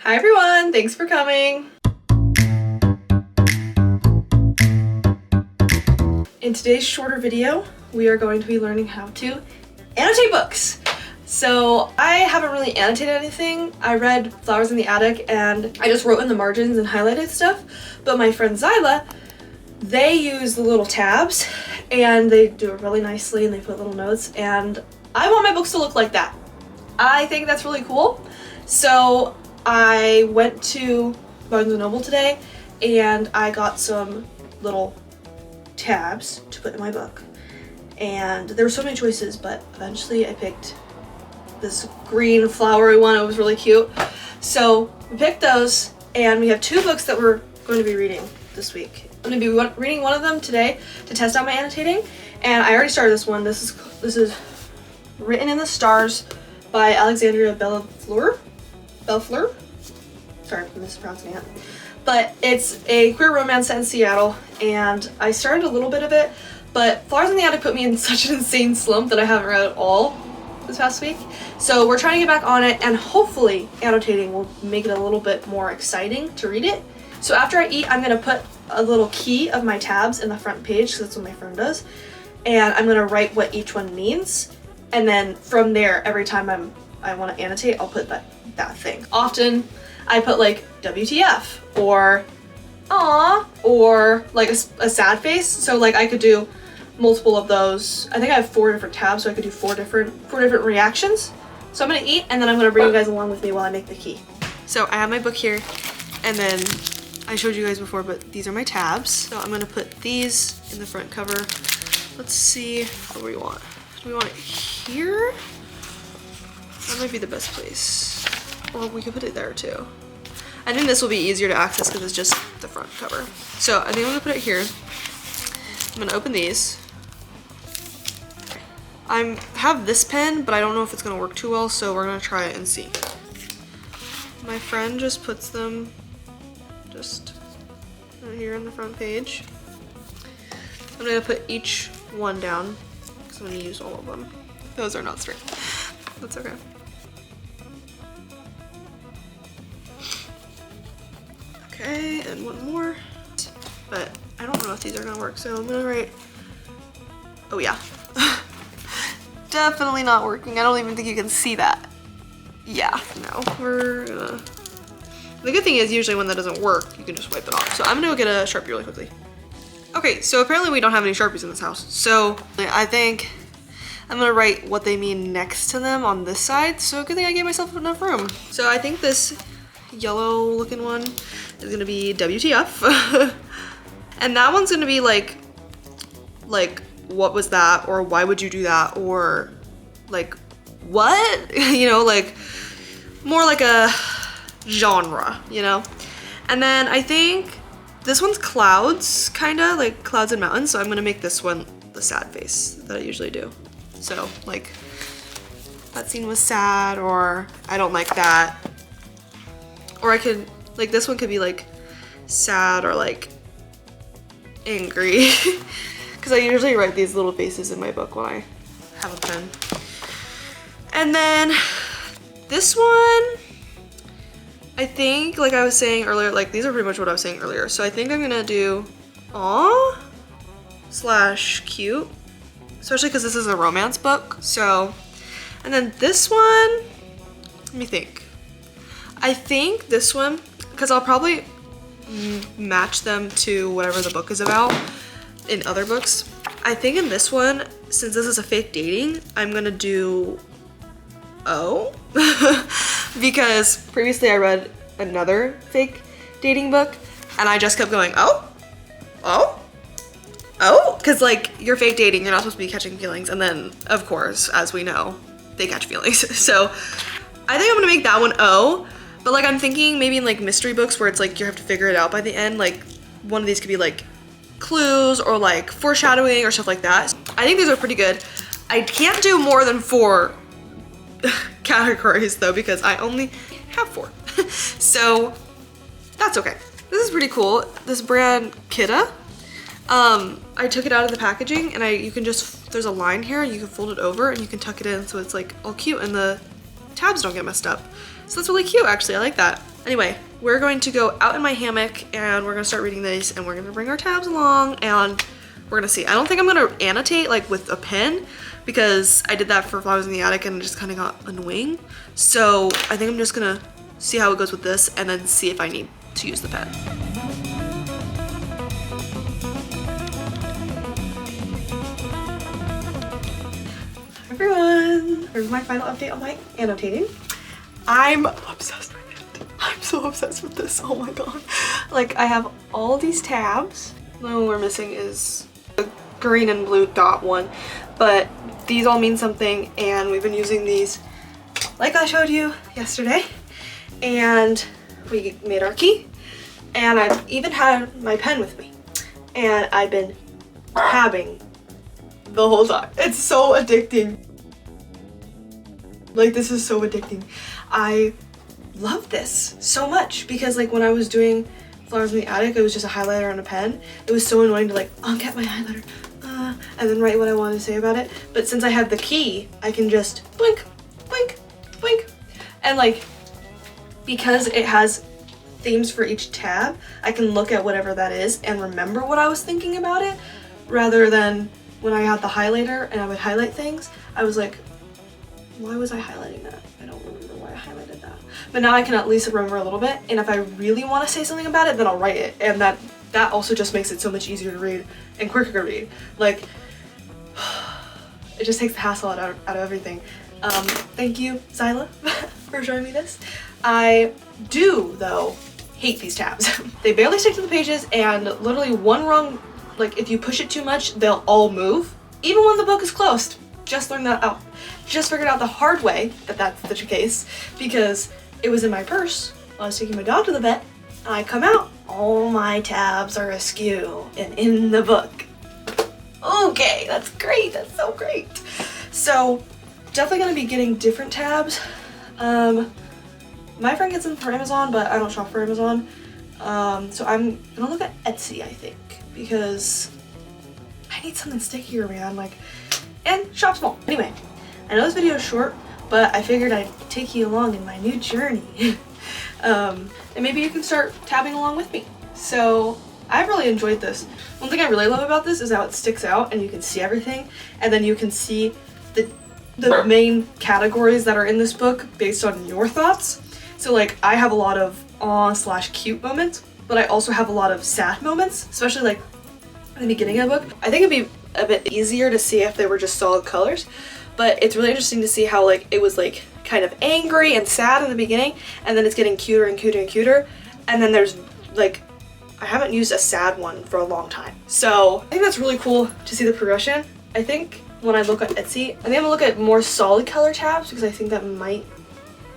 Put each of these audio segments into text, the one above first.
Hi everyone, thanks for coming. In today's shorter video, we are going to be learning how to annotate books. So I haven't really annotated anything. I read Flowers in the Attic and I just wrote in the margins and highlighted stuff. But my friend Zyla, they use the little tabs and they do it really nicely and they put little notes, and I want my books to look like that. I think that's really cool. So I went to Barnes & Noble today and I got some little tabs to put in my book. And there were so many choices, but eventually I picked this green flowery one. It was really cute. So we picked those, and we have two books that we're going to be reading this week. I'm going to be reading one of them today to test out my annotating, and I already started this one. This is Written in the Stars by Alexandria Bellefleur. Sorry for mispronouncing it. But it's a queer romance set in Seattle, and I started a little bit of it, but Flowers in the Attic put me in such an insane slump that I haven't read it all this past week. So we're trying to get back on it, and hopefully annotating will make it a little bit more exciting to read it. So after I eat, I'm gonna put a little key of my tabs in the front page, because that's what my friend does, and I'm gonna write what each one means, and then from there, every time I want to annotate, I'll put that thing. Often I put like WTF or aw or like a sad face. So like I could do multiple of those. I think I have 4 different tabs, so I could do four different reactions. So I'm gonna eat, and then I'm gonna bring you guys along with me while I make the key. So I have my book here, and then I showed you guys before, but these are my tabs. So I'm gonna put these in the front cover. Let's see, what do we want? Do we want it here? That might be the best place. Or we could put it there too. I think this will be easier to access because it's just the front cover. So I think I'm gonna put it here. I'm gonna open these. I have this pen, but I don't know if it's gonna work too well, so we're gonna try it and see. My friend just puts them just right here on the front page. I'm gonna put each one down because I'm gonna use all of them. Those are not straight. That's okay. Okay, and one more. But I don't know if these are gonna work, so I'm gonna write, oh yeah. Definitely not working. I don't even think you can see that. Yeah, no, we're gonna, the good thing is usually when that doesn't work, you can just wipe it off. So I'm gonna go get a Sharpie really quickly. Okay, so apparently we don't have any Sharpies in this house. So I think I'm gonna write what they mean next to them on this side. So good thing I gave myself enough room. So I think this yellow looking one is gonna be WTF. And that one's gonna be like, what was that? Or why would you do that? Or like, what? You know, like more like a genre, you know? And then I think this one's clouds, kinda like clouds and mountains. So I'm gonna make this one the sad face that I usually do. So like, that scene was sad, or I don't like that. Or I could, like this one could be like sad or like angry. Because I usually write these little faces in my book when I have a pen. And then this one, I think, like I was saying earlier, like these are pretty much what I was saying earlier. So I think I'm gonna do aw / cute, especially because this is a romance book. So, and then this one, let me think. I think this one, because I'll probably match them to whatever the book is about in other books. I think in this one, since this is a fake dating, I'm gonna do O. Because previously I read another fake dating book and I just kept going, oh, because like you're fake dating, you're not supposed to be catching feelings, and then of course, as we know, they catch feelings. So I think I'm gonna make that one O. But like I'm thinking maybe in like mystery books where it's like you have to figure it out by the end, like one of these could be like clues or like foreshadowing or stuff like that. I think these are pretty good. I can't do more than 4 categories though because I only have 4. So that's okay. This is pretty cool. This brand Kidda. I took it out of the packaging and you can just, there's a line here, you can fold it over and you can tuck it in so it's like all cute and the tabs don't get messed up. So that's really cute, actually. I like that. Anyway, we're going to go out in my hammock and we're gonna start reading these, and we're gonna bring our tabs along and we're gonna see. I don't think I'm gonna annotate like with a pen because I did that for Flowers in the Attic and it just kind of got annoying. So I think I'm just gonna see how it goes with this and then see if I need to use the pen. Everyone, here's my final update on my annotating. I'm obsessed with it. I'm so obsessed with this. Oh my god. Like, I have all these tabs. The only one we're missing is the green and blue dot one, but these all mean something, and we've been using these like I showed you yesterday, and we made our key, and I've even had my pen with me, and I've been tabbing the whole time. It's so addicting. Like, this is so addicting. I love this so much because, like, when I was doing Flowers in the Attic, it was just a highlighter and a pen. It was so annoying to, like, get my highlighter and then write what I wanted to say about it. But since I have the key, I can just blink, blink, blink. And, like, because it has themes for each tab, I can look at whatever that is and remember what I was thinking about it, rather than when I had the highlighter and I would highlight things, I was like, why was I highlighting that? I don't remember why I highlighted that. But now I can at least remember a little bit, and if I really want to say something about it, then I'll write it. And that also just makes it so much easier to read and quicker to read. Like, it just takes the hassle out of everything. Thank you, Zyla, for showing me this. I do, though, hate these tabs. They barely stick to the pages, and literally one wrong, like, if you push it too much, they'll all move, even when the book is closed. Just learned that out. Just figured out the hard way that that's the case, because it was in my purse while I was taking my dog to the vet, and I come out, all my tabs are askew and in the book. Okay, that's great. That's so great. So definitely gonna be getting different tabs. My friend gets them for Amazon, but I don't shop for Amazon. So I'm gonna look at Etsy, I think, because I need something stickier, man. Like, and shop small. Anyway, I know this video is short, but I figured I'd take you along in my new journey. And maybe you can start tabbing along with me. So I've really enjoyed this. One thing I really love about this is how it sticks out and you can see everything, and then you can see the main categories that are in this book based on your thoughts. So, like, I have a lot of aw/cute moments, but I also have a lot of sad moments, especially like in the beginning of the book. I think it'd be a bit easier to see if they were just solid colors, but it's really interesting to see how, like, it was like kind of angry and sad in the beginning, and then it's getting cuter and cuter and cuter, and then there's, like, I haven't used a sad one for a long time. So I think that's really cool to see the progression. I think when I look at Etsy, I think I'm gonna look at more solid color tabs because I think that might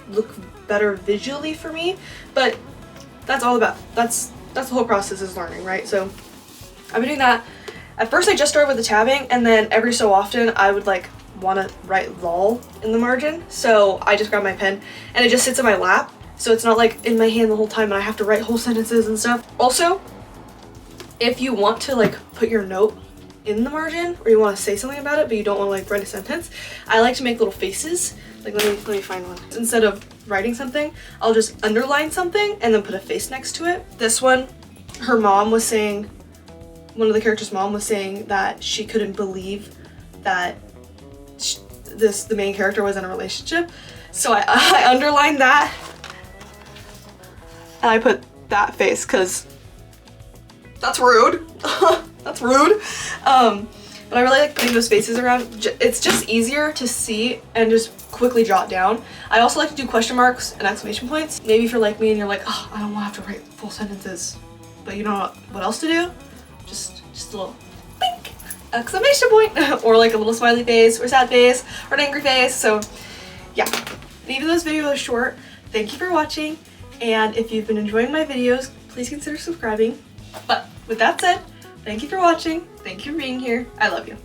look better visually for me, but that's all about, that's the whole process, is learning, right? So I've been doing that. At first I just started with the tabbing, and then every so often I would, like, want to write lol in the margin, so I just grab my pen and it just sits in my lap, so it's not like in my hand the whole time and I have to write whole sentences and stuff. Also, if you want to, like, put your note in the margin, or you want to say something about it but you don't want to, like, write a sentence, I like to make little faces. Like, let me find one. Instead of writing something, I'll just underline something and then put a face next to it. This one, her mom was saying, one of the characters' mom was saying that she couldn't believe that the main character was in a relationship. So I underlined that and I put that face because that's rude. That's rude. But I really like putting those faces around. It's just easier to see and just quickly jot down. I also like to do question marks and exclamation points. Maybe if you're like me and you're like, oh, I don't want to have to write full sentences, but you don't know what else to do, just a little bink, exclamation point, or like a little smiley face, or sad face, or an angry face. So yeah, even though this video is short, thank you for watching, and if you've been enjoying my videos, please consider subscribing. But with that said, thank you for watching, thank you for being here, I love you.